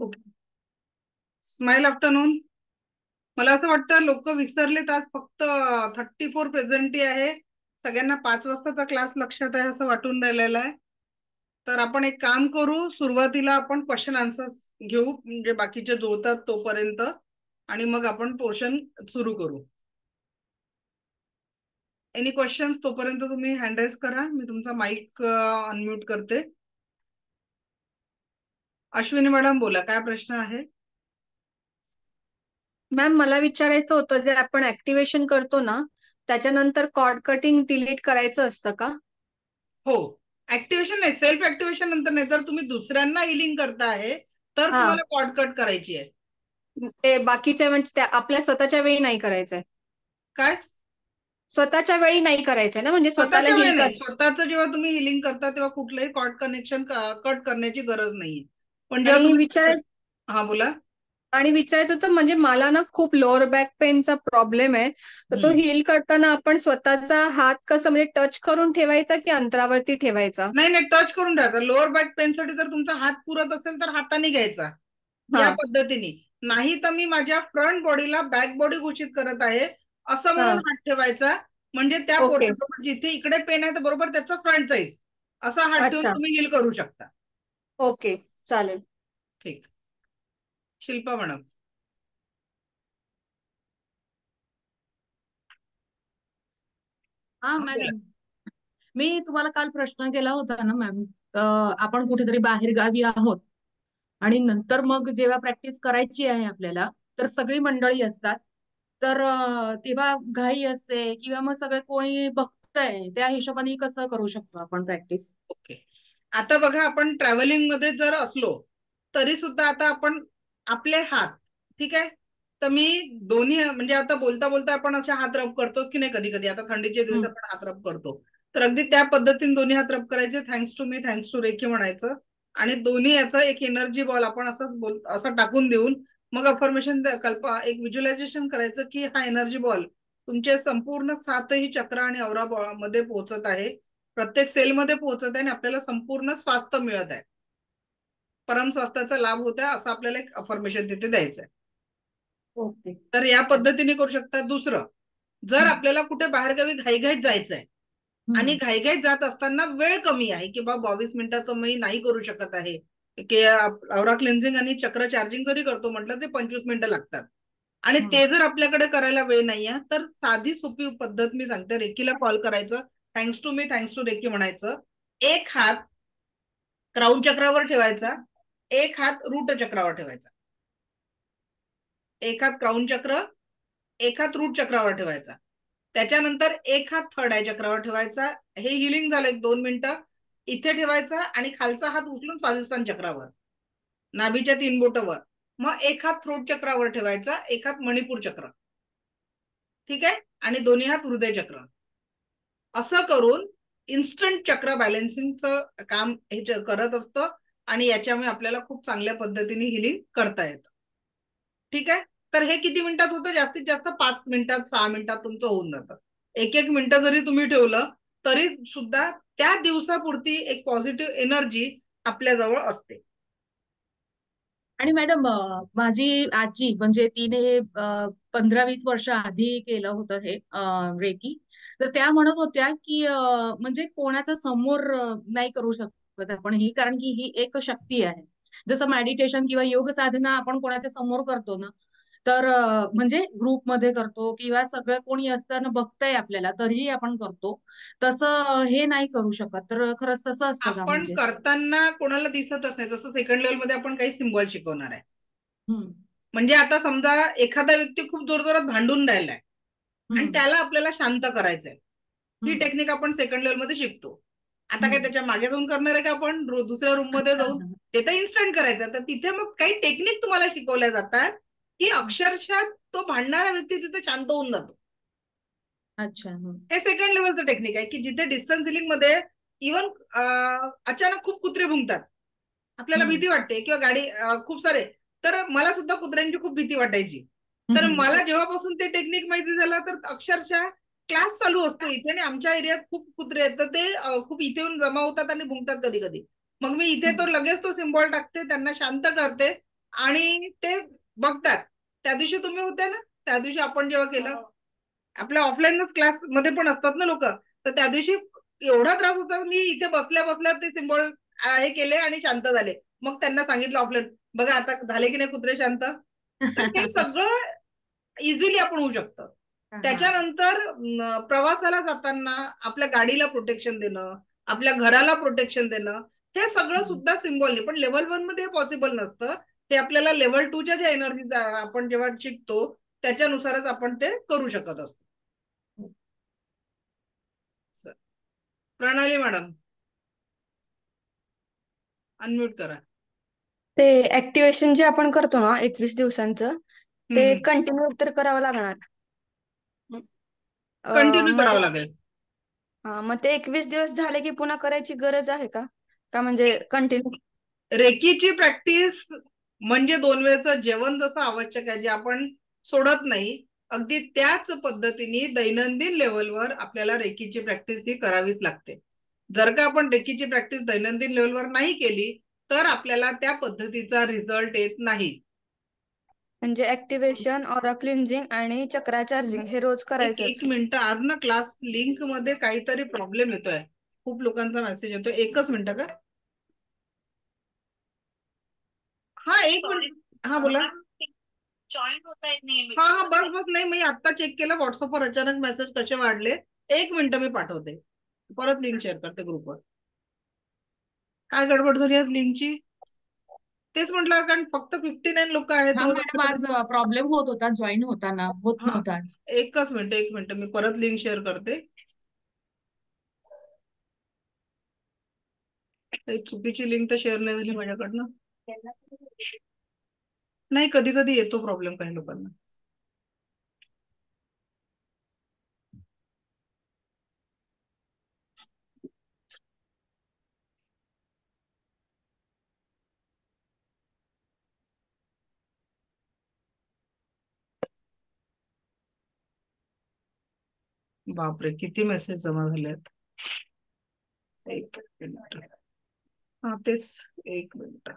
Okay. Smile afternoon. मला असं वाटतं लोक विसरलेत, आज फक्त 34 प्रेझेंटी आहे. सगळ्यांना 5 वाजताचा क्लास लक्षात आहे असं वाटून राहिलेलं आहे. तर आपण एक काम करू, सुरुवातीला आपण क्वेश्चन आन्सर्स घेऊ, म्हणजे बाकीचे जुळतात तोपर्यंत, आणि मग आपण पोर्शन सुरू करू. Any questions? तोपर्यंत तुम्ही हँड राईज करा, मी तुमचा माईक अनम्यूट करते. अश्विनी मॅडम बोला, काय प्रश्न आहे? मॅम, मला विचारायचं होतं, जे आपण ऍक्टिव्हेशन करतो ना, त्याच्यानंतर कॉर्ड कटिंग डिलीट करायचं असतं का? हो. ऍक्टिव्हेशन नाही, सेल्फ ऍक्टिव्हेशन नंतर नाही. जर तुम्ही दुसऱ्यांना हिलिंग करताय तर हा. तुम्हाला कॉर्ड कट करायची आहे. ते बाकीच्या म्हणजे त्या आपल्या स्वतःच्या वेळी नाही करायचंय. काय? स्वतःच्या वेळी नाही करायचंय ना, म्हणजे स्वतःला स्वतःच्या वेळी हिल कर. नाही, स्वतःचं जेव्हा तुम्ही हिलिंग करता तेव्हा कुठलंही कॉर्ड कनेक्शन कट करण्याची गरज नाहीये. पण जेव्हा आणि तुम्ही, हा बोला. विचारायचं होतं, म्हणजे मला ना खूप लोअर बॅक पेनचा प्रॉब्लेम आहे. तर तो हम्म. हील करताना आपण स्वतःचा हात कसं, म्हणजे टच करून ठेवायचा की अंतरावरती ठेवायचा? नाही नाही, टच करून ठेवायचा. लोअर बॅक पेन साठी जर तुमचा हात पुरत असेल तर हाताने घ्यायचा, हा. या पद्धतीने. नाही तर मी माझ्या फ्रंट बॉडीला बॅक बॉडी घोषित करत आहे असं म्हणून हा. हात ठेवायचा. म्हणजे त्या ओके. पोर्शन बरोबर, जिथे इकडे पेन आहे तर बरोबर त्याचा फ्रंट साईज असा हात ठेवून अच्छा. तुम्ही हील करू शकता. ओके, चालेल. ठीक. शिल्पा मॅडम. हा हा बोला. मॅडम, मी तुम्हाला काल प्रश्न केला होता ना मॅम. आपण कुठेतरी बाहेर गावी आहोत आणि नंतर मग जेव्हा प्रॅक्टिस करायची आहे आपल्याला, तर सगळी मंडळी असतात. तर तेव्हा घाई असते किंवा मग सगळे कोणी बघतंय, त्या हिशोबाने कसं करू शकतो आपण प्रॅक्टिस? ओके. आता बघा, आपण ट्रॅव्हलिंग मध्ये जर असलो तरी सुद्धा आता आपण आपले हात, ठीक आहे, तर मी दोन्ही, म्हणजे आता बोलता बोलता आपण असे हात रब करतोच की नाही, कधी कधी आता थंडीचे दिवस हम्म. आपण हात रब करतो. तर अगदी त्या पद्धतीने दोन्ही हात रब करायचे, thanks to me, thanks to reiki म्हणायचं, आणि दोन्ही याचा एक एनर्जी बॉल आपण असं टाकून देऊन मग अफर्मेशन एक व्हिज्युअलायझेशन करायचं की हा एनर्जी बॉल तुमचे संपूर्ण 7ही चक्र आणि औरा मध्ये पोहोचत आहे, प्रत्येक सेलमध्ये पोहोचत आहे, आणि आपल्याला संपूर्ण स्वास्थ्य मिळत आहे, परम स्वास्थ्याचा लाभ होत आहे, असं आपल्याला एक अफर्मेशन तिथे द्यायचं आहे. ओके. तर या चालेल. पद्धतीने करू शकता. दुसरं, जर हम्म. आपल्याला कुठे बाहेरगावी घाईघाईत जायचंय आणि हम्म. घाईघाईत जात असताना वेळ कमी आहे की बा 22 मिनिटाचं मी नाही करू शकत आहे, की औरा क्लिन्झिंग आणि चक्र चार्जिंग जरी करतो म्हटलं ते 25 मिनिटं लागतात, आणि हम्म. ते जर आपल्याकडे करायला वेळ नाहीये, तर साधी सोपी पद्धत मी सांगते. रेकीला कॉल करायचं, thanks to me, thanks to reiki म्हणायचं. एक हात क्राऊन चक्रावर ठेवायचा, एक हात रूट चक्रावर ठेवायचा. एक हात क्राऊन चक्र, एक हात रूट चक्रावर ठेवायचा. त्याच्यानंतर एक हात थर्ड आय चक्रावर ठेवायचा. हे हिलिंग झालं, 1-2 मिनिटं इथे ठेवायचा, आणि खालचा हात उचलून स्वादिष्टान चक्रावर, नाभीच्या 3 बोटावर. मग एक हात थ्रोट चक्रावर ठेवायचा, एक हात मणिपूर चक्र, ठीक आहे, आणि दोन्ही हात हृदय चक्र. असं करून इन्स्टंट चक्र बॅलन्सिंगचं काम हे करत असतं, आणि याच्यामुळे आपल्याला खूप चांगल्या पद्धतीने हिलिंग करता येतं. ठीक आहे. तर हे किती मिनिटात होतं? जास्तीत जास्त 5 मिनिटात, 6 मिनिटात तुमचं होऊन जातं. एक एक मिनिटं जरी तुम्ही ठेवलं तरी सुद्धा त्या दिवसापुरती एक पॉझिटिव्ह एनर्जी आपल्या जवळ असते. आणि मॅडम, माझी आजी म्हणजे तिने 15-20 वर्ष आधी केलं होतं हे रेकी. तर त्या म्हणत होत्या की म्हणजे कोणाच्या समोर नाही करू शकत आपण ही, कारण की ही एक शक्ती आहे. जसं मेडिटेशन किंवा योग साधना आपण कोणाच्या समोर करतो ना, तर म्हणजे ग्रुपमध्ये करतो किंवा सगळं कोणी असताना बघतंय आपल्याला तरीही आपण करतो. तसं हे नाही करू शकत. तर खरंच तसं असतं का आपण म्हणजे? करताना कोणाला दिसतच नाही. जसं सेकंड लेवल मध्ये आपण काही सिम्बॉल शिकवणार आहे. हम्म. म्हणजे आता समजा एखादा व्यक्ती खूप जोरजोरात भांडून राहिलाय आणि हम्म. त्याला आपल्याला शांत करायचंय, ही हम्म. टेक्निक आपण सेकंड लेवल मध्ये शिकतो. आता काय हम्म. त्याच्या मागे जाऊन करणार आहे का आपण दुसऱ्या रूम मध्ये जाऊन? ते तर इन्स्टंट करायचं. तर तिथे मग काही टेक्निक तुम्हाला शिकवल्या जातात की अक्षरशः तो भांडणारा व्यक्ती तिथे शांत होऊन जातो. अच्छा. हम्म. हे सेकंड लेवलचं टेक्निक आहे की जिथे डिस्टन्स हिलिंग मध्ये इव्हन अचानक खूप कुत्रे भुंकतात, आपल्याला हम्म. भीती वाटते, किंवा गाडी खूप सारे, तर मला सुद्धा कुत्र्यांची खूप भीती वाटायची. तर हम्म. मला जेव्हापासून ते टेक्निक माहिती झालं, तर अक्षरशः क्लास चालू असतो इथे, आणि आमच्या एरियात खूप कुत्रे आहेत, तर ते खूप इथे येऊन जमा होतात आणि भुंकतात कधी कधी. मग मी इथे तो लगेच तो सिम्बॉल टाकते, त्यांना शांत करते आणि ते बघतात. त्या दिवशी तुम्ही होत्या ना, त्या दिवशी आपण जेव्हा केलं, आपल्या ऑफलाईनच क्लास मध्ये पण असतात ना लोक, तर त्या दिवशी एवढा त्रास होता, मी इथे बसल्या बसल्या ते सिम्बॉल हे केले आणि शांत झाले. मग त्यांना सांगितलं ऑफलाईन, बघा आता झाले की नाही कुत्रे शांत. तर हे सगळं इझिली आपण होऊ शकतं. त्याच्यानंतर प्रवासाला जाताना आपल्या गाडीला प्रोटेक्शन देणं, आपल्या घराला प्रोटेक्शन देणं, हे सगळं सुद्धा सिम्बॉलने. पण लेव्हल 1 मध्ये हे पॉसिबल नसतं. हे आपल्याला लेव्हल 2च्या ज्या एनर्जी आपण जेव्हा शिकतो त्याच्यानुसारच आपण ते करू शकत असतो. प्रणाली मॅडम, अनम्यूट करा. ते ऍक्टिव्हेशन जे आपण करतो ना 21 दिवसांचं, ते हम्म. कंटिन्यू तर करावं लागणार. कंटिन्यू मग करावं लागेल. मग ते 21 दिवस झाले की पुन्हा करायची गरज आहे का? का म्हणजे कंटिन्यू? रेकीची प्रॅक्टिस म्हणजे 2 वेळचं जेवण जसं आवश्यक आहे, जे आपण सोडत नाही, अगदी त्याच पद्धतीने दैनंदिन लेवलवर आपल्याला रेकीची प्रॅक्टिस ही करावीच लागते. जर का आपण रेकीची प्रॅक्टिस दैनंदिन लेवलवर नाही केली तर आपल्याला त्या पद्धतीचा रिझल्ट येत नाही. म्हणजे ऍक्टिव्हेशन, ऑरा क्लिन्झिंग आणि चक्रा चार्जिंग हे रोज एक करायचंच. मिनिट, आज ना क्लास लिंक मध्ये काहीतरी प्रॉब्लेम येतोय, खूप लोकांचा मेसेज येतोय. एकच मिनिट का. हा एक मिनिट. हा बोला. जॉईन होता येत नाही. हा हा बस बस, नाही मी आता चेक केलं व्हॉट्सअपवर अचानक मेसेज कसे वाढले. एक मिनिट मी पाठवते, परत लिंक शेअर करते ग्रुपवर. काय गडबड झाली आज लिंकची तेच म्हटलं, कारण फक्त 59 लोक आहेत. हा मॅडम, आज प्रॉब्लेम होत होता, जॉईन होताना होत हा नव्हता आज. एकच मिनिट, एक मिनिट, मी परत लिंक शेअर करते. चुकीची लिंक तर शेअर नाही झाली माझ्याकडनं. नाही, कधी कधी येतो प्रॉब्लेम काही लोकांना. बापरे, किती मेसेज जमा झाले आहेत. एक मिनिट. हा तेच, एक मिनिट.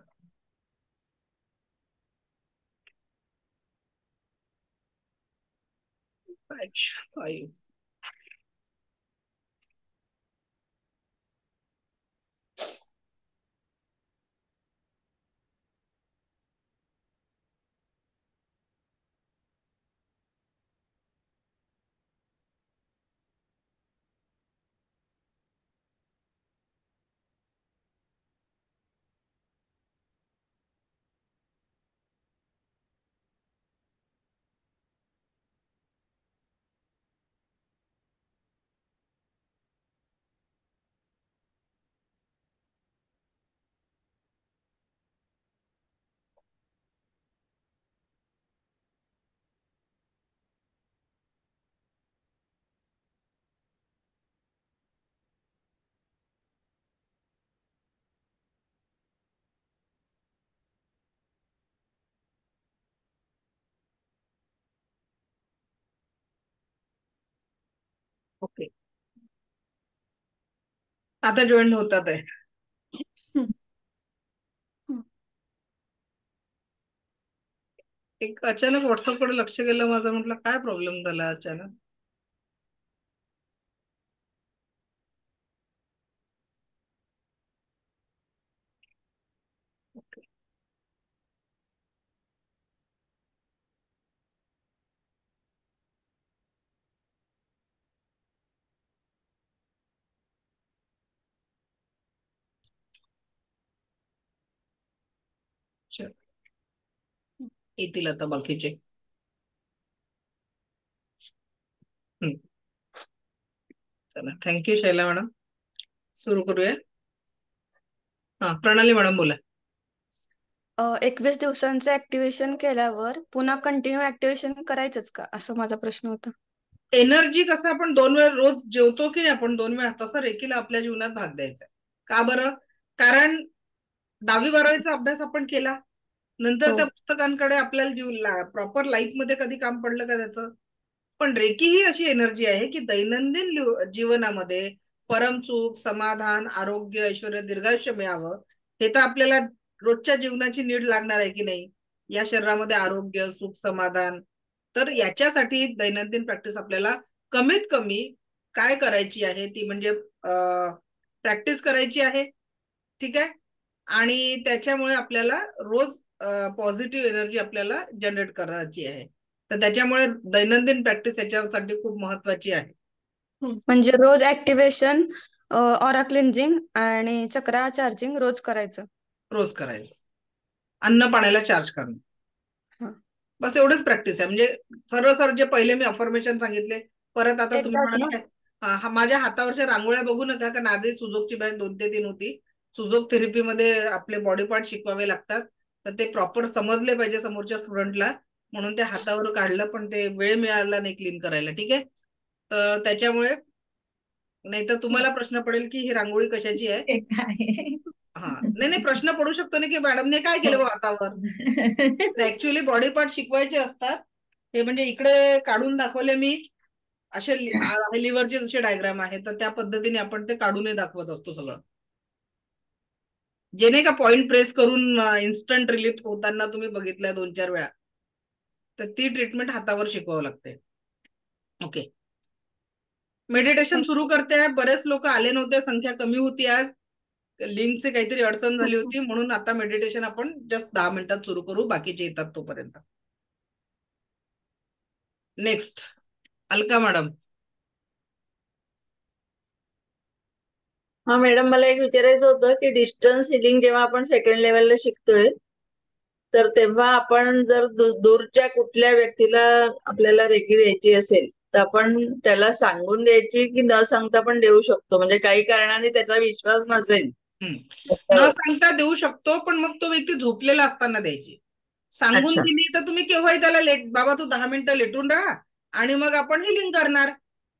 ओके, आता जॉईन होतात आहे. एक अचानक व्हॉट्सअपकडे लक्ष गेलं माझं, म्हटलं काय प्रॉब्लेम झाला अचानक. चल, येतील आता बाकीचे. चला, थँक्यू शैला मॅडम. सुरू करूया. हा, प्रणाली मॅडम बोला. 21 दिवसांचं ऍक्टिव्हेशन केल्यावर पुन्हा कंटिन्यू ऍक्टिव्हेशन करायचंच का, असं माझा प्रश्न होता. एनर्जी कसं आपण 2 वेळ रोज जेवतो की नाही, आपण 2 वेळा, तसं रेकीला आपल्या जीवनात भाग द्यायचा. का बरं? कारण 10वी-12वीचा अभ्यास आपण केला, नंतर हो. त्या पुस्तकांकडे आपल्याला प्रॉपर लाईफ मध्ये कधी काम पडलं का त्याचं. पण रेकी ही अशी एनर्जी आहे की दैनंदिन जीवनामध्ये परमसुख, समाधान, आरोग्य, ऐश्वर्य, दीर्घायुष्य मिळावं हे तर आपल्याला रोजच्या जीवनाची नीड लागणार आहे की नाही, या शरीरामध्ये आरोग्य, सुख, समाधान. तर याच्यासाठी दैनंदिन प्रॅक्टिस आपल्याला कमीत कमी काय करायची आहे ती म्हणजे प्रॅक्टिस करायची आहे. ठीक आहे. आणि त्याच्यामुळे आपल्याला रोज पॉझिटिव्ह एनर्जी आपल्याला जनरेट करायची आहे. तर त्याच्यामुळे दैनंदिन प्रॅक्टिस याच्यासाठी खूप महत्वाची आहे. म्हणजे रोज ऍक्टिव्हेशन, ऑरा क्लिन्झिंग आणि चक्रा चार्जिंग रोज करायचं. रोज करायचं. अन्न पाण्याला चार्ज करणं. हा. बस एवढंच प्रॅक्टिस आहे. म्हणजे सर्व सर जे पहिले मी अफर्मेशन सांगितले, परत आता तुम्ही एकदाच ना? म्हणाले माझ्या हातावरच्या रांगोळ्या बघू नका, कारण आजही सुजोगची बॅच 2 ते 3 होती. सुजोग थेरपीमध्ये आपले बॉडी पार्ट शिकवावे लागतात, तर ते प्रॉपर समजले पाहिजे समोरच्या स्टुडंटला, म्हणून ते हातावर काढलं, पण ते वेळ मिळाला नाही क्लीन करायला. ठीक आहे. तर त्याच्यामुळे नाही तर तुम्हाला प्रश्न पडेल की ही रांगोळी कशाची आहे. ते काय हा, नाही प्रश्न पडू शकतो ना की मॅडमने काय केलं बा हातावर. ऍक्च्युअली बॉडी पार्ट शिकवायचे असतात. हे म्हणजे इकडे काढून दाखवले मी असे लिव्हरचे जसे डायग्राम आहे, तर त्या पद्धतीने आपण ते काढूनही दाखवत असतो सगळं. जे नाही का पॉइंट प्रेस करून इन्स्टंट रिलीफ होताना तुम्ही बघितलंय 2-4 वेळा, तर ती ट्रीटमेंट हातावर शिकवावं लागते. ओके. मेडिटेशन सुरू करते. बरेच लोक आले नव्हते, संख्या कमी होती आज, लिंकचे काहीतरी अडचण झाली होती, म्हणून आता मेडिटेशन आपण जस्ट 10 मिनिटात सुरू करू, बाकीचे येतात तोपर्यंत. Next Alka madam. हा मॅडम, मला एक विचारायचं होतं की डिस्टन्स हिलिंग जेव्हा आपण सेकंड लेवलला शिकतोय, तर तेव्हा आपण जर दूरच्या कुठल्या व्यक्तीला आपल्याला रेकी द्यायची असेल, तर आपण त्याला सांगून द्यायची की न सांगता पण देऊ शकतो? म्हणजे काही कारणाने त्याचा विश्वास नसेल न सांगता देऊ शकतो, पण मग तो व्यक्ती झोपलेला असताना द्यायची. सांगून अच्छा. दिली तर तुम्ही केव्हाही त्याला बाबा तू 10 मिनिटं लेटून राहा आणि मग आपण हिलिंग करणार.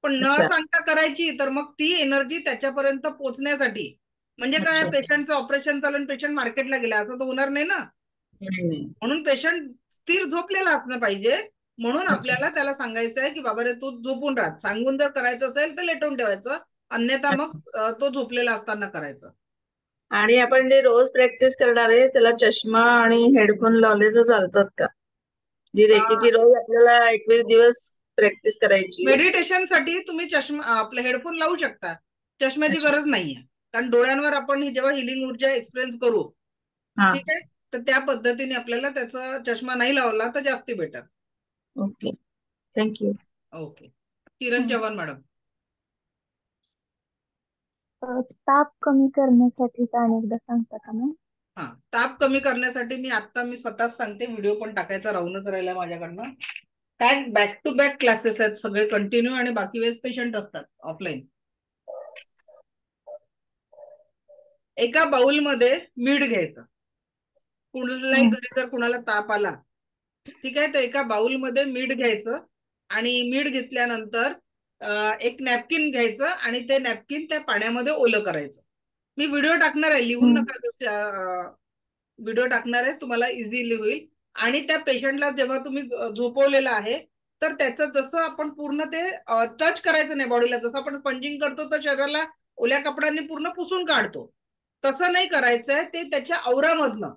पण न अच्छा. सांगता करायची तर मग ती एनर्जी त्याच्यापर्यंत पोहोचण्यासाठी, म्हणजे काय, अच्छा. पेशंटचं ऑपरेशन चालून पेशंट मार्केटला गेला असं तर होणार नाही ना. नाही. म्हणून पेशंट स्थिर झोपलेला असलं पाहिजे. म्हणून अच्छा. आपल्याला त्याला सांगायचं आहे की बाबा रे तू झोपून राहा. सांगून जर करायचं असेल तर लेटून ठेवायचं, अन्यथा मग तो झोपलेला असताना करायचं. आणि आपण जे रोज प्रॅक्टिस करणार आहे त्याला चष्मा आणि हेडफोन लावले तर चालतात का? जी रेकीची रोज आपल्याला 21 दिवस प्रॅक्टिस करायची. मेडिटेशन साठी तुम्ही चष्मा आपला हेडफोन लावू शकता, चष्म्याची अच्छा. गरज नाहीये, कारण डोळ्यांवर आपण जेव्हा हिलिंग ऊर्जा एक्सपिरियन्स करू, हा. ठीक आहे, तर त्या पद्धतीने आपल्याला त्याचा चष्मा नाही लावला तर जास्ती बेटर. Okay, thank you. ओके. किरण चव्हाण मॅडम. ताप कमी करण्यासाठी अनेकदा सांगता का मॅम? हा, ताप कमी करण्यासाठी मी स्वतःच सांगते, व्हिडिओ पण टाकायचा राहूनच राहिला माझ्याकडनं. काय बॅक टू बॅक क्लासेस आहेत सगळे कंटिन्यू, आणि बाकी वेळेस पेशंट असतात ऑफलाईन. एका बाउलमध्ये मीठ घ्यायचं. कुणालाही घरी जर कुणाला ताप आला, ठीक आहे, तर एका बाउलमध्ये मीठ घ्यायचं, आणि मीठ घेतल्यानंतर एक नॅपकिन घ्यायचं आणि ते नॅपकिन त्या पाण्यामध्ये ओलं करायचं. मी व्हिडिओ टाकणार आहे, लिहून नका, व्हिडिओ टाकणार आहे, तुम्हाला इझिली होईल. आणि त्या पेशंटला जेव्हा तुम्ही झोपवलेलं आहे, तर त्याचं जसं आपण पूर्ण ते टच करायचं नाही बॉडीला, जसं आपण स्पंजिंग करतो तर शरीराला ओल्या कपड्यांनी पूर्ण पुसून काढतो, तसं नाही करायचंय. ते त्याच्या औरामधनं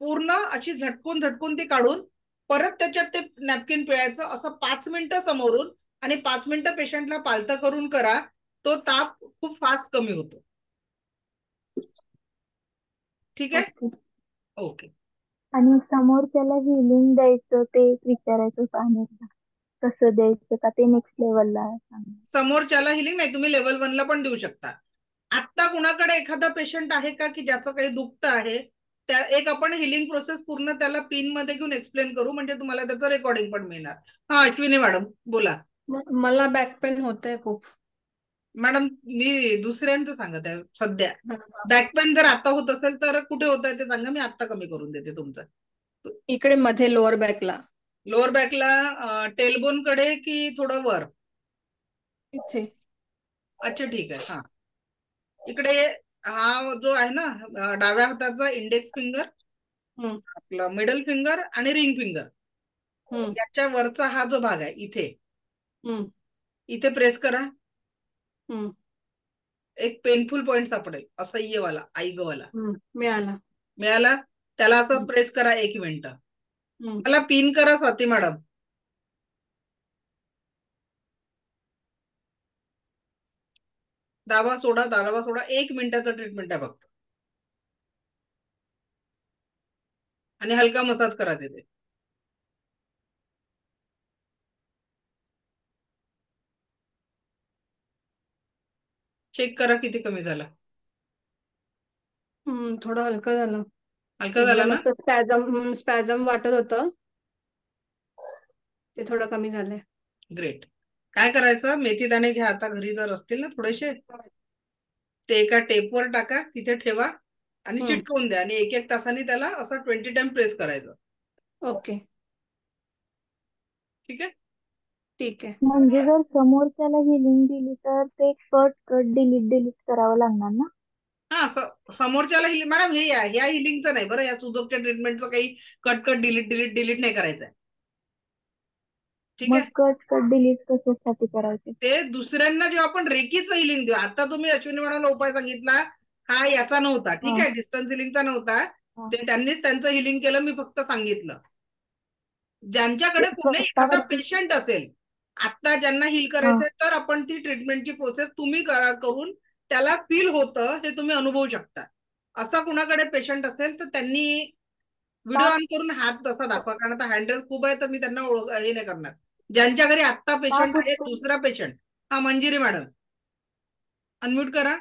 पूर्ण अशी झटकून झटकून ती काढून परत त्याच्यात ते नॅपकिन पिळायचं, असं 5 मिनिटं समोरून, आणि 5 मिनिटं पेशंटला पालतं करून करा. तो ताप खूप फास्ट कमी होतो. ठीक आहे. ओके. ओके. आणि समोरच्याला हिलिंग द्यायचं ते विचारायचं होतं अनेकदा, कसं द्यायचं का ते नेक्स्ट लेवलला सांगा. समोरच्याला हिलिंग नाही, तुम्ही लेवल 1 ला पण देऊ शकता. आता कुणाकडे एखादा पेशंट आहे का की ज्याचं काही दुखतं आहे, त्या एक आपण हिलिंग प्रोसेस पूर्ण त्याला पिन मध्ये घेऊन एक्सप्लेन करू, म्हणजे तुम्हाला त्याचं रेकॉर्डिंग पण मिळणार. हा, अश्विनी मॅडम बोला. मला बॅक पेन होतंय खूप. मॅडम मी दुसऱ्यांचं सांगत आहे सध्या. बॅक पेन जर आता होत असेल तर कुठे होत आहे ते सांगा, मी आता कमी करून देते तुमचं. इकडे मध्ये लोअर बॅकला. लोअर बॅकला टेलबोन कडे की थोडं वर? इथे. अच्छा, ठीक आहे. हा, इकडे हा जो आहे ना डाव्या हाताचा इंडेक्स फिंगर, आपला मिडल फिंगर आणि रिंग फिंगर, याच्या वरचा हा जो भाग आहे इथे, इथे प्रेस करा. एक पेनफुल पॉइंट सापडेल, असह्यवाला, आईगवाला. मिळाला. मिळाला? त्याला असं प्रेस करा 1 मिनिट. मला पिन करा स्वाती मॅडम. दाबा सोडा, दाबा सोडा. 1 मिनिटाचं ट्रीटमेंट आहे फक्त. आणि हलका मसाज करा तिथे. चेक करा किती कमी झाला. थोडं हलकं झालं. हलका झाला ना? स्पॅझम वाटत होतं, ते थोडं कमी झालंय. ग्रेट. काय करायचं, मेथी दाणे घ्या आता घरी जर असतील ना थोडेसे, ते एका टेपवर टाका, तिथे ठेवा आणि चिटकवून द्या आणि 1-1 तासांनी त्याला असं 20 टाइम प्रेस करायचं. ओके, ठीक आहे. ठीक आहे. म्हणजे जर समोरच्याला हिलिंग दिली तर ते कट डिलीट करावं लागणार ना? हा, समोरच्याला हिलिंग मॅडम, हे ह्या हिलिंगचं नाही बरं, या सुजोगच्या ट्रीटमेंटचं काही कट डिलीट नाही करायचंय. ठीक मग आहे. कट डिलीट कशासाठी करायचे? ते दुसऱ्यांना जेव्हा आपण रेकीचं हिलिंग देऊ, आता तुम्ही अश्विनी मॅडमला उपाय सांगितला, हा याचा नव्हता, ठीक आहे, डिस्टन्स हिलिंगचा नव्हता, ते त्यांनीच त्यांचं हिलिंग केलं, मी फक्त सांगितलं. ज्यांच्याकडे कुठे एखादा पेशंट असेल आता ज्यांना हिल करायचंय, तर आपण ती ट्रीटमेंटची प्रोसेस तुम्ही करून त्याला फील होतं हे तुम्ही अनुभवू शकता. असा कुणाकडे पेशंट असेल तर त्यांनी व्हिडिओ ऑन करून हात तसा दाखवा, कारण आता हँडरेस खूप आहे तर मी त्यांना हे नाही करणार. ज्यांच्या घरी आत्ता पेशंट आहे, दुसरा पेशंट. हा, मंजिरी मॅडम अनम्यूट करा.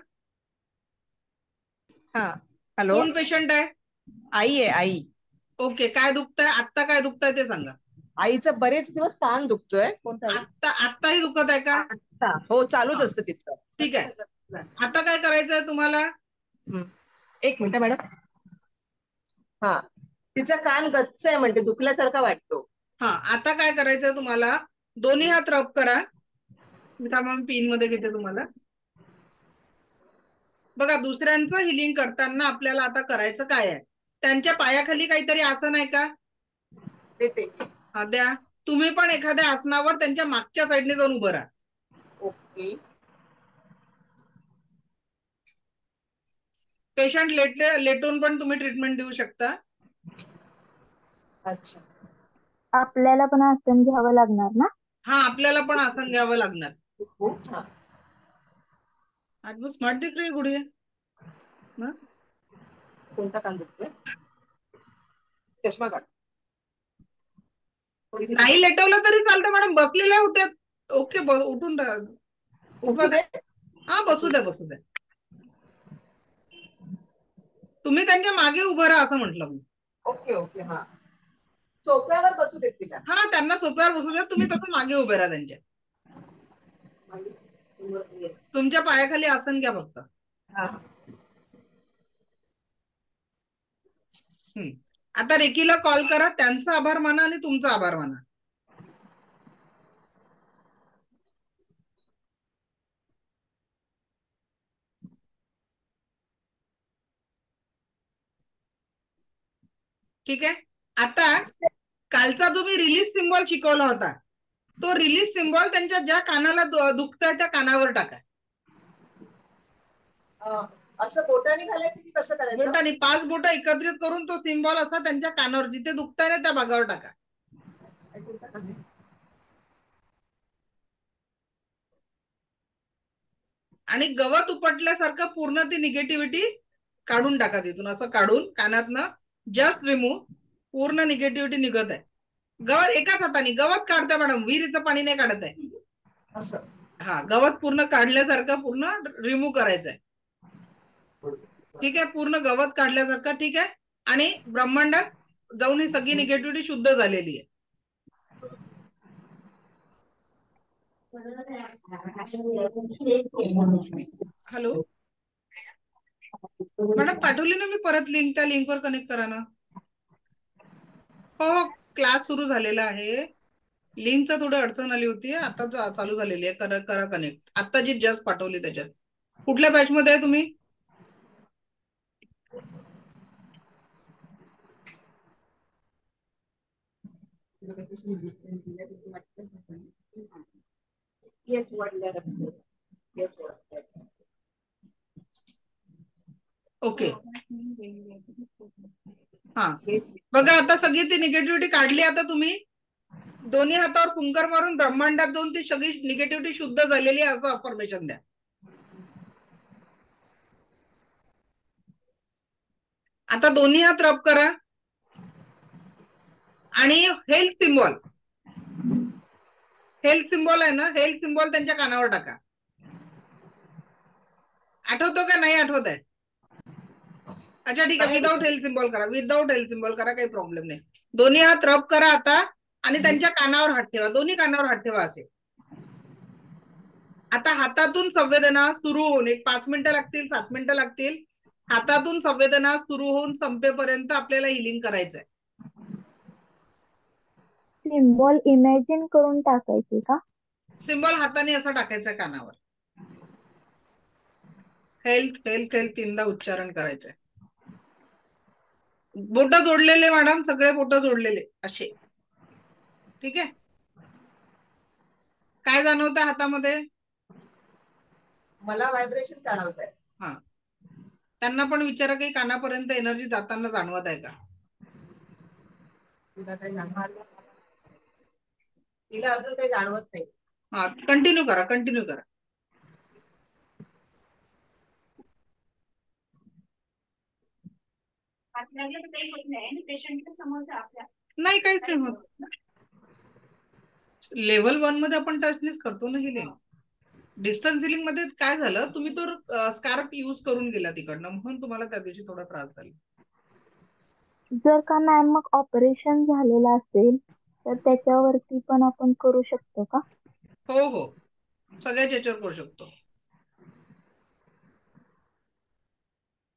हा, हॅलो. कोण पेशंट आहे? आई आहे, आई. ओके, काय दुखतंय आत्ता, काय दुखतंय ते सांगा. आईचं बरेच दिवस कान दुखतोय. आत्ताही दुखत आहे का? हो, चालूच असतं तिथं. ठीक आहे. आता काय करायचंय तुम्हाला? 1 मिनिट मॅडम. हा, तिचा कान गच्च आहे, म्हणते दुखल्यासारखा वाटतो. हा, आता काय करायचंय तुम्हाला, दोन्ही हात रब करा. मी पिन मध्ये घेते तुम्हाला. बघा, दुसऱ्यांचं हिलिंग करताना आपल्याला आता करायचं काय आहे, त्यांच्या पायाखाली काहीतरी आसन आहे का? हा, द्या. तुम्ही पण एखाद्या आसनावर त्यांच्या मागच्या साईडने जाऊन उभं राहा. ओके. पेशंट लेटून पण तुम्ही ट्रीटमेंट देऊ शकता. अच्छा. आपल्याला पण आसन घ्यावं लागणार ना? हा, आपल्याला पण आसन घ्यावं लागणार. खूप छान. आज मग स्मार्ट दिख रही गुडिया ना? कोणता कान दुखतोय? चष्मा काढ. नाही लेटवलं तरी चालतं मॅडम, बसलेल्या होत्या. ओके, उठून उभं द्या. हा, बसू द्या. तुम्ही त्यांच्या मागे उभं राहा असं म्हटलं मी. ओके. हा, सोफ्यावर बसू देत तिला. हा, त्यांना सोप्यावर बसू द्या, तुम्ही तसं मागे उभे राहा त्यांच्या. तुमच्या पायाखाली आसन घ्या फक्त. आता रेकीला कॉल करा, त्यांचा आभार माना आणि तुमचा आभार माना. ठीक आहे. आता कालचा तुम्ही रिलीज सिम्बॉल शिकवला होता, तो रिलीज सिम्बॉल त्यांच्या ज्या कानाला दुखतंय त्या कानावर टाका. असं बोटाने घालायचं की कसं करायचं? बोटाने 5 बोटं एकत्रित करून तो सिम्बॉल असा त्यांच्या कानावर जिथे दुखतंय ना त्या भागावर टाका. आणि गवत उपटल्यासारखं पूर्ण ती निगेटिव्हिटी काढून टाका तिथून. असं काढून कानातनं जस्ट रिमूव्ह. पूर्ण निगेटिव्हिटी निघत आहे. गवत एकाच हाताने गवत काढतंय मॅडम, विहिरीचं पाणी नाही काढत आहे. असं. हा, गवत पूर्ण काढल्यासारखं पूर्ण रिमूव्ह करायचंय. ठीक आहे, पूर्ण गवत काढल्यासारखं. ठीक आहे. आणि ब्रह्मांडात जाऊन ही सगळी निगेटिव्हिटी शुद्ध झालेली आहे. हॅलो मॅडम, पाठवली ना मी परत लिंक, त्या लिंकवर कनेक्ट करा ना. हो, क्लास सुरू झालेला आहे. लिंकचं थोडं अडचण आली होती, आता चालू झालेली आहे. करा कनेक्ट. आता जी जस्ट पाठवली त्याच्यात. कुठल्या बॅच मध्ये आहे तुम्ही? ओके. हा बघा आता सगळी ती निगेटिव्हिटी काढली. आता तुम्ही दोन्ही हातावर फुंकर मारून ब्रह्मांडात जाऊन ती सगळी निगेटिव्हिटी शुद्ध झालेली आहे असं अफर्मेशन द्या. आता दोन्ही हात रब करा आणि हेल्थ सिम्बॉल आहे ना, हेल्थ सिम्बॉल त्यांच्या कानावर टाका. आठवतो का नाही आठवत आहे? अच्छा ठीक आहे, विदाउट हेल्थ सिम्बॉल करा, विदाउट हेल्थ सिम्बॉल करा, काही प्रॉब्लेम नाही. दोन्ही हात रब करा आता आणि त्यांच्या कानावर हात ठेवा, दोन्ही कानावर हात ठेवा असे. आता हातातून संवेदना सुरू होऊन 5 मिनिटं लागतील, 7 मिनिटं लागतील. हातातून संवेदना सुरू होऊन संपेपर्यंत आपल्याला हिलिंग करायचंय. सिम्बॉल इमॅजिन करून टाकायचे का? सिम्बॉल हाताने असा टाकायचा कानावर. हेल्थ हेल्थ हेल्थ 3दा उच्चारण करायचंय. बोट जोडलेले मॅडम, सगळे बोट जोडलेले असे. ठीक आहे. काय जाणवतं हातामध्ये? मला व्हायब्रेशन जाणवत आहे. हा, त्यांना पण विचारा की कानापर्यंत एनर्जी जाताना जाणवत आहे का? तिला काही तिला अजून काही जाणवत नाही. हा, कंटिन्यू करा, कंटिन्यू करा. नाही, काहीच नाही होत. लेव्हल 1 मध्ये आपण टचनेस करतो ना हिलिंग. डिस्टन्स हिलिंग मध्ये काय झालं, तुम्ही तो स्कार्फ यूज करून गेला तिकडनं, म्हणून तुम्हाला त्या दिवशी थोडा त्रास झाला. जर का मॅम मग ऑपरेशन झालेलं असेल तर त्याच्यावरती पण आपण करू शकतो का? हो हो, सगळ्याच याच्यावर करू शकतो.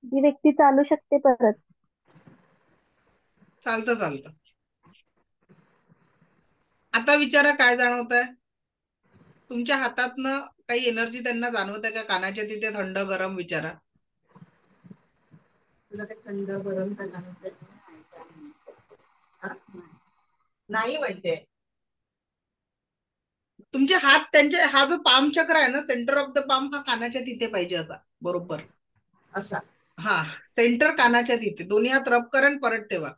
जी व्यक्ती चालू शकते परत? चालतं. आता विचारा काय जाणवत आहे? तुमच्या हातातनं काही एनर्जी त्यांना जाणवत आहे का? कानाच्या तिथे थंड गरम विचारा. तुला काही थंड गरम का जाणवत नाही म्हणते. तुमचे हात त्यांचे, हा जो पाम चक्र आहे ना, सेंटर ऑफ द पाम हा कानाच्या तिथे पाहिजे असा बरोबर असा. हा, सेंटर कानाच्या तिथे. दोन्ही हात रब करा आणि परत ठेवा.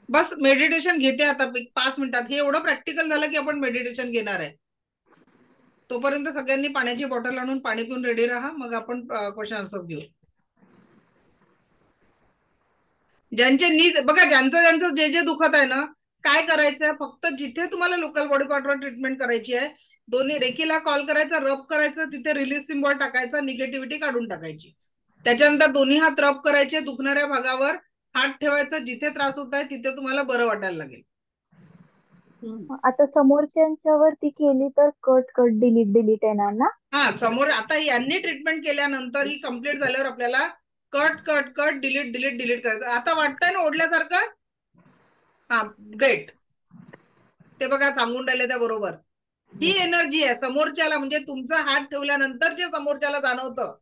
बस मेडिटेशन घेते आता 5 मिनिटात. हे एवढं प्रॅक्टिकल झालं की आपण मेडिटेशन घेणार आहे. तोपर्यंत सगळ्यांनी पाण्याची बॉटल आणून पाणी पिऊन रेडी राहा, मग आपण क्वेश्चन आन्सर्स घेऊ. ज्यांचे नीज बघा, ज्यांचं जे दुखत आहे ना, काय करायचंय, फक्त जिथे तुम्हाला लोकल बॉडी पार्टवर ट्रीटमेंट करायची आहे, दोन्ही रेकीला कॉल करायचा, रब करायचं, तिथे रिलीज सिम्बॉल टाकायचा, निगेटिव्हिटी काढून टाकायची. त्याच्यानंतर दोन्ही हात रब करायचे, दुखणाऱ्या भागावर हात ठेवायचा, जिथे त्रास होत आहे तिथे तुम्हाला बरं वाटायला लागेल. आता समोरच्यांच्या वरती केली तर कट डिलीट येणार ना? हा, समोर आता यांनी ट्रीटमेंट केल्यानंतर ही कम्प्लीट झाल्यावर आपल्याला कट डिलीट करायचं. आता वाटतंय ना ओढल्यासारखं? हा, ग्रेट. ते बघा सांगून राहिले त्या बरोबर. ही एनर्जी आहे समोरच्याला, म्हणजे तुमचा हात ठेवल्यानंतर जे समोरच्याला जाणवतं.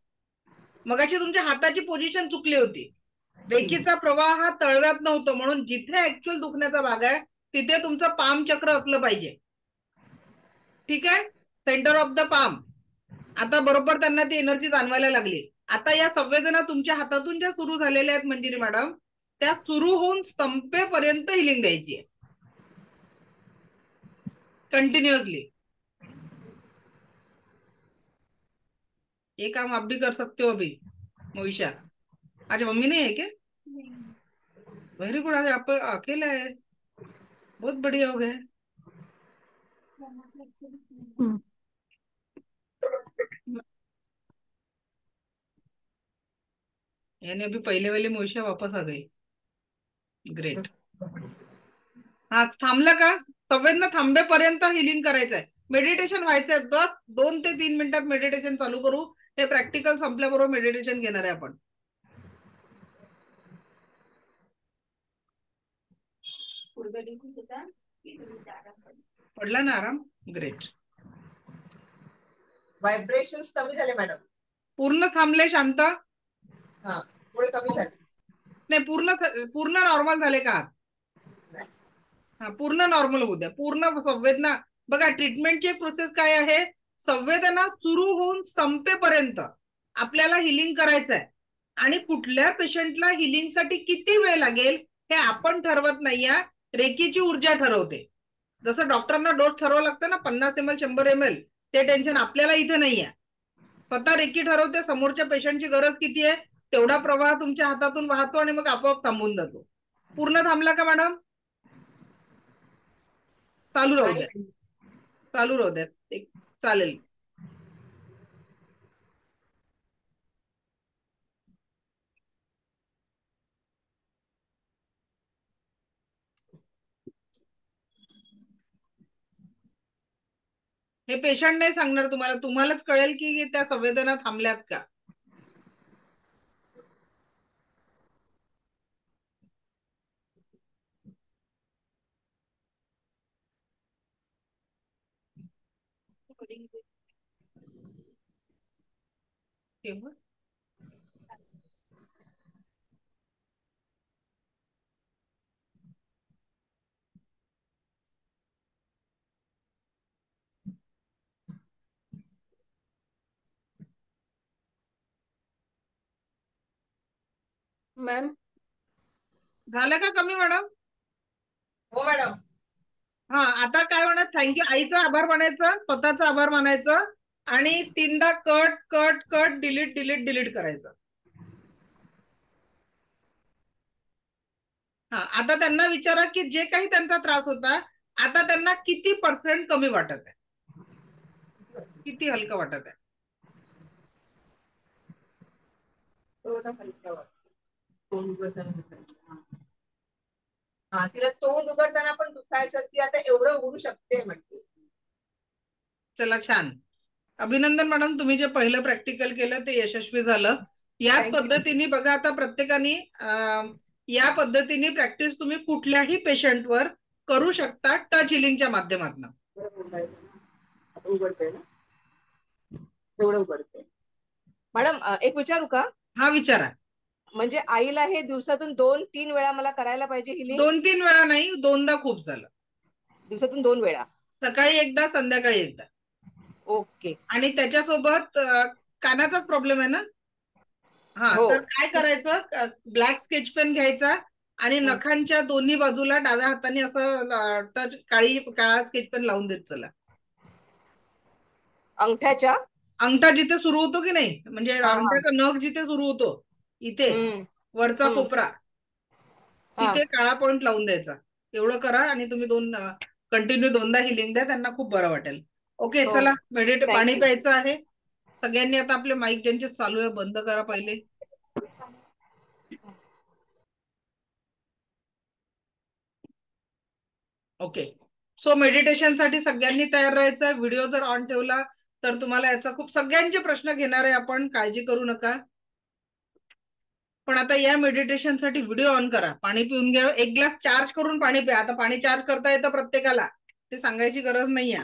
मगाशी तुमच्या हाताची पोझिशन चुकली होती. रेकीचा प्रवाह हा तळव्यात नव्हतं, म्हणून जिथे ऍक्च्युअल दुखण्याचा भाग आहे तिथे तुमचं पाम चक्र असलं पाहिजे. ठीक आहे, सेंटर ऑफ द पाम. आता बरोबर त्यांना ती एनर्जी जाणवायला लागली. आता या संवेदना तुमच्या हातातून ज्या सुरू झालेल्या आहेत मंजिरी मॅडम, त्या सुरू होऊन संपेपर्यंत हिलिंग द्यायची आहे कंटिन्युअसली. ये काम आप भी कर सकते हो अभी मोहिशा. आज मम्मी नहीं है क्या? वेरी गुड, आज आप अकेला है, बहुत बढ़िया हो गया. यानी अभी पहले वाली मोहिशा वापस आ गई. ग्रेट. हा, थांबलं का? संवेदना थांबेपर्यंत हिलिंग करायचंय, मेडिटेशन व्हायचंय. बस 2 ते 3 मिनिटात मेडिटेशन चालू करू. हे प्रॅक्टिकल संपल्याबरोबर मेडिटेशन घेणार आहे आपण. पडला ना आराम? ग्रेट. व्हायब्रेशन कमी झाले मॅडम. पूर्ण थांबले शांत? हा, पुढे कमी झाले. नाही, पूर्ण नॉर्मल झाले का? हा, पूर्ण नॉर्मल होऊ द्या. पूर्ण संवेदना बघा, ट्रीटमेंटची प्रोसेस काय आहे? संवेदना सुरू होऊन संपेपर्यंत आपल्याला हिलिंग करायचं आहे आणि कुठल्या पेशंटला हिलिंगसाठी किती वेळ लागेल हे आपण ठरवत नाही. रेकीची ऊर्जा ठरवते. जसं डॉक्टरांना डोस ठरवावं लागतं ना 50 ml 100 ml, ते टेन्शन आपल्याला इथे नाही आहे. स्वतः रेकी ठरवते समोरच्या पेशंटची गरज किती आहे, तेवढा प्रवाह तुमच्या हातातून वाहतो आणि मग आपोआप थांबून जातो. पूर्ण थांबला का मॅडम? चालू राहू द्या, चालू राहू द्या, चालेल. हे पेशंट नाही सांगणार तुम्हाला, तुम्हालाच कळेल की त्या संवेदना थांबल्यात का. केव्हा? मॅम. झालं का कमी मॅडम? हो मॅडम. हा, आता काय म्हणत, थँक्यू आईचा आभार मानायचं, स्वतःचा आभार मानायचं आणि 3दा cut cut cut delete delete delete करायचं. हा, आता त्यांना विचारा की जे काही त्यांचा त्रास होता आता त्यांना किती % कमी वाटत आहे, किती हलकं वाटत आहे. हा, तिला तोंड उघडताना पण दुखायचं, ती आता एवढं उघडू शकते म्हणते. चला, छान. अभिनंदन मॅडम, तुम्ही जे पहिलं प्रॅक्टिकल केलं ते यशस्वी झालं. याच Thank you. पद्धतीने बघा, आता प्रत्येकाने या पद्धतीने प्रॅक्टिस तुम्ही कुठल्याही पेशंटवर करू शकता टच हिलिंगच्या माध्यमातून. उघडते ना, तेवढं उघडते. मॅडम एक विचारू का? हा, विचारा. म्हणजे आईला हे दिवसातून 2-3 वेळा मला करायला पाहिजे हिलिंग? 2-3 वेळा नाही, 2दा खूप झालं. दिवसातून 2 वेळा, सकाळी एकदा, संध्याकाळी एकदा. ओके. आणि त्याच्यासोबत कानाचाच प्रॉब्लेम आहे ना. हा, हो. तर काय करायचं, ब्लॅक स्केच पेन घ्यायचा आणि नखांच्या दोन्ही बाजूला डाव्या हाताने असं टच काळा स्केच पेन लावून देत चला. अंगठ्याच्या अंगठा जिथे सुरू होतो की नाही, म्हणजे अंगठ्याचा नख जिथे सुरू होतो इथे वरचा कोपरा, तिथे काळा पॉइंट लावून द्यायचा. एवढं करा आणि तुम्ही कंटिन्यू 2दा हिलिंग द्या, त्यांना खूप बरं वाटेल. ओके, चला पाणी प्यायचं आहे सगळ्यांनी. आता आपले माईक ज्यांचे चालू आहे बंद करा पहिले. ओके, सो मेडिटेशन साठी सगळ्यांनी तयार राहायचं. व्हिडिओ जर ऑन ठेवला तर तुम्हाला याचा खूप सगळ्यांचे प्रश्न घेणार आहे आपण, काळजी करू नका. पण आता या मेडिटेशन साठी व्हिडिओ ऑन करा, पाणी पिऊन घ्या, 1 ग्लास चार्ज करून पाणी प्या. आता पाणी चार्ज करता येतं प्रत्येकाला, ते सांगायची गरज नाहीये.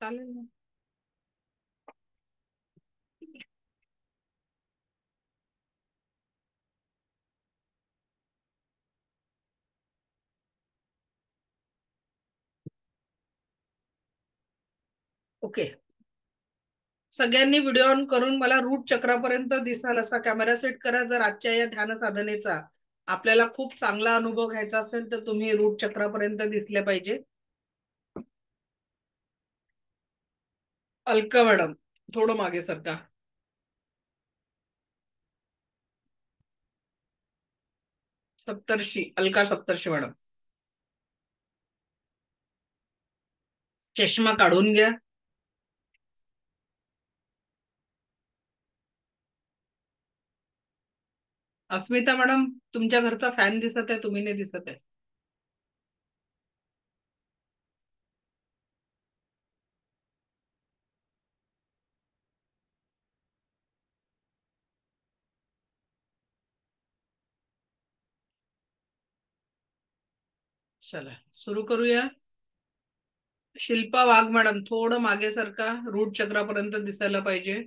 चालेल ना. ओके, सगळ्यांनी व्हिडिओ ऑन करून मला रूट चक्रापर्यंत दिसाल असा कॅमेरा सेट करा. जर आजच्या या ध्यान साधनेचा आपल्याला खूप चांगला अनुभव घ्यायचा असेल तर तुम्ही रूट चक्रापर्यंत दिसले पाहिजे. अलका मॅडम, थोडं मागे सरका. सप्तर्षी, अलका सप्तर्षी मॅडम, चष्मा काढून घ्या. अस्मिता मॅडम, तुमच्या घरचा फॅन दिसत आहे, तुम्ही नाही दिसत आहे. चला सुरू करूया. शिल्पा वाघ मॅडम थोडं मागे सरका, रूट चक्रापर्यंत दिसायला पाहिजे.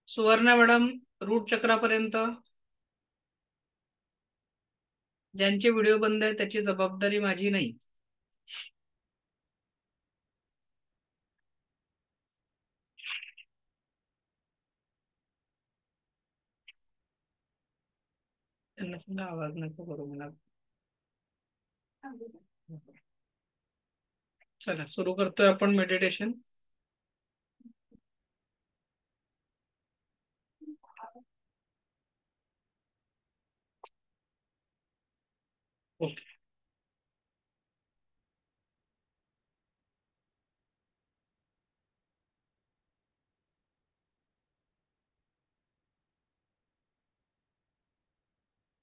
सुवर्णा मॅडम रूट चक्रापर्यंत. ज्यांचे व्हिडिओ बंद आहे त्याची जबाबदारी माझी नाही. त्यांना सांगा आवाज नको करू मला. चला सुरू करतोय आपण मेडिटेशन.